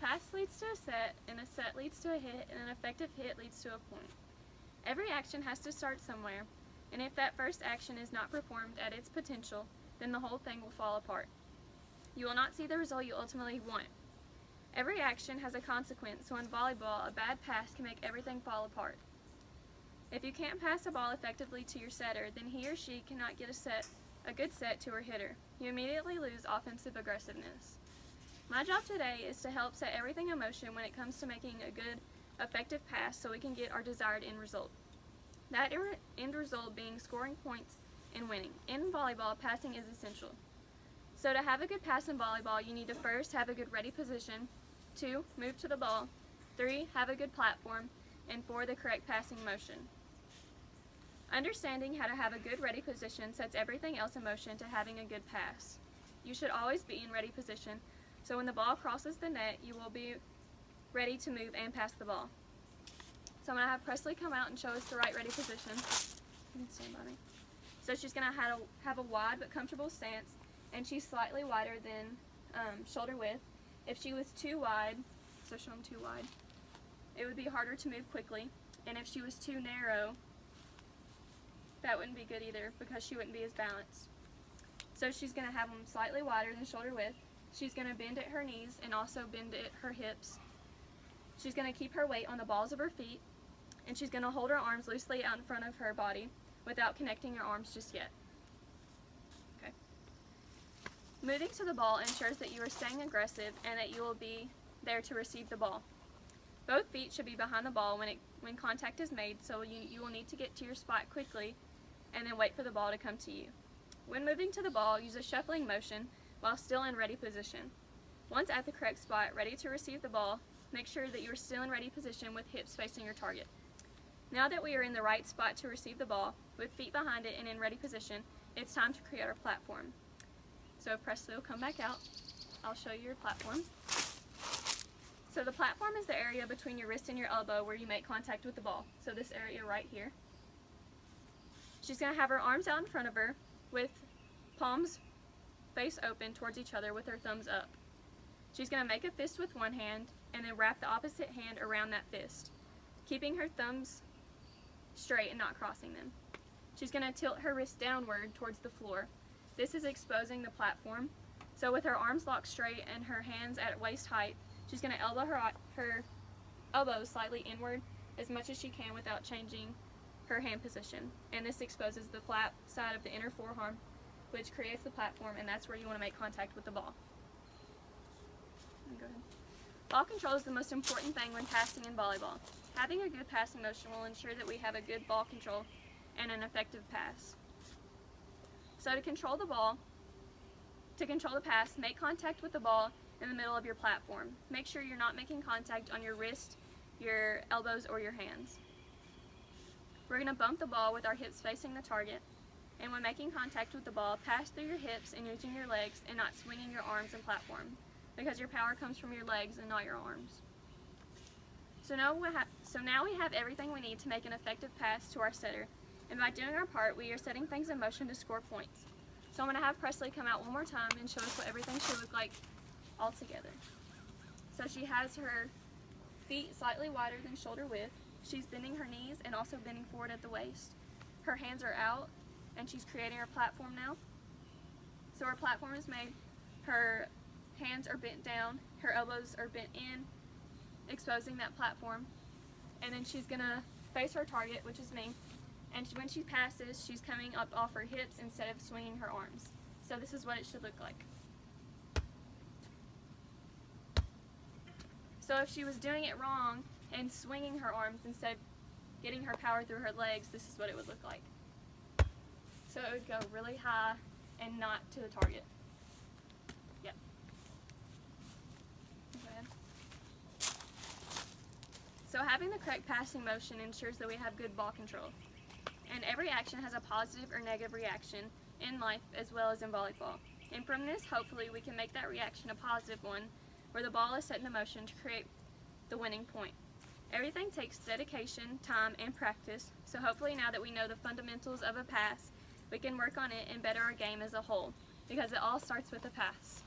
pass leads to a set leads to a hit, and an effective hit leads to a point. Every action has to start somewhere, and if that first action is not performed at its potential, then the whole thing will fall apart. You will not see the result you ultimately want. Every action has a consequence, so in volleyball, a bad pass can make everything fall apart. If you can't pass a ball effectively to your setter, then he or she cannot get a good set to her hitter. You immediately lose offensive aggressiveness. My job today is to help set everything in motion when it comes to making a good, effective pass so we can get our desired end result. That end result being scoring points and winning. In volleyball, passing is essential. So to have a good pass in volleyball, you need to first have a good ready position, 2, move to the ball, 3, have a good platform, and 4, the correct passing motion. Understanding how to have a good ready position sets everything else in motion to having a good pass. You should always be in ready position, so when the ball crosses the net, you will be ready to move and pass the ball. So I'm going to have Presley come out and show us the right ready position. You can stand by me. So she's going to have a wide but comfortable stance, and she's slightly wider than shoulder width. If she was too wide, so show them too wide, it would be harder to move quickly, and if she was too narrow, that wouldn't be good either because she wouldn't be as balanced. So she's going to have them slightly wider than shoulder width. She's going to bend at her knees and also bend at her hips. She's going to keep her weight on the balls of her feet, and she's going to hold her arms loosely out in front of her body without connecting her arms just yet. Okay. Moving to the ball ensures that you are staying aggressive and that you will be there to receive the ball. Both feet should be behind the ball when contact is made, so you will need to get to your spot quickly and then wait for the ball to come to you. When moving to the ball, use a shuffling motion while still in ready position. Once at the correct spot, ready to receive the ball, make sure that you are still in ready position with hips facing your target. Now that we are in the right spot to receive the ball, with feet behind it and in ready position, it's time to create our platform. So if Presley will come back out, I'll show you your platform. So the platform is the area between your wrist and your elbow where you make contact with the ball. So this area right here. She's going to have her arms out in front of her with palms face open towards each other with her thumbs up. She's going to make a fist with one hand and then wrap the opposite hand around that fist, keeping her thumbs straight and not crossing them. She's going to tilt her wrist downward towards the floor. This is exposing the platform. So with her arms locked straight and her hands at waist height, she's going to elbow her elbows slightly inward as much as she can without changing her hand position. And this exposes the flat side of the inner forearm, which creates the platform, and that's where you want to make contact with the ball. Go ahead. Ball control is the most important thing when passing in volleyball. Having a good passing motion will ensure that we have a good ball control and an effective pass. So to control the pass, make contact with the ball in the middle of your platform. Make sure you're not making contact on your wrist, your elbows, or your hands. We're going to bump the ball with our hips facing the target, and when making contact with the ball, pass through your hips and using your legs and not swinging your arms and platform, because your power comes from your legs and not your arms. So now we have everything we need to make an effective pass to our setter, and by doing our part, we are setting things in motion to score points. So I'm going to have Presley come out one more time and show us what everything should look like all together. So she has her feet slightly wider than shoulder width. She's bending her knees and also bending forward at the waist. Her hands are out, and she's creating her platform now. So her platform is made. Her hands are bent down, her elbows are bent in, exposing that platform. And then she's going to face her target, which is me. And when she passes, she's coming up off her hips instead of swinging her arms. So this is what it should look like. So if she was doing it wrong and swinging her arms instead of getting her power through her legs, this is what it would look like. So it would go really high and not to the target. Yep. Go ahead. So having the correct passing motion ensures that we have good ball control. And every action has a positive or negative reaction in life as well as in volleyball. And from this, hopefully, we can make that reaction a positive one, where the ball is set into motion to create the winning point. Everything takes dedication, time, and practice, so hopefully now that we know the fundamentals of a pass, we can work on it and better our game as a whole, because it all starts with a pass.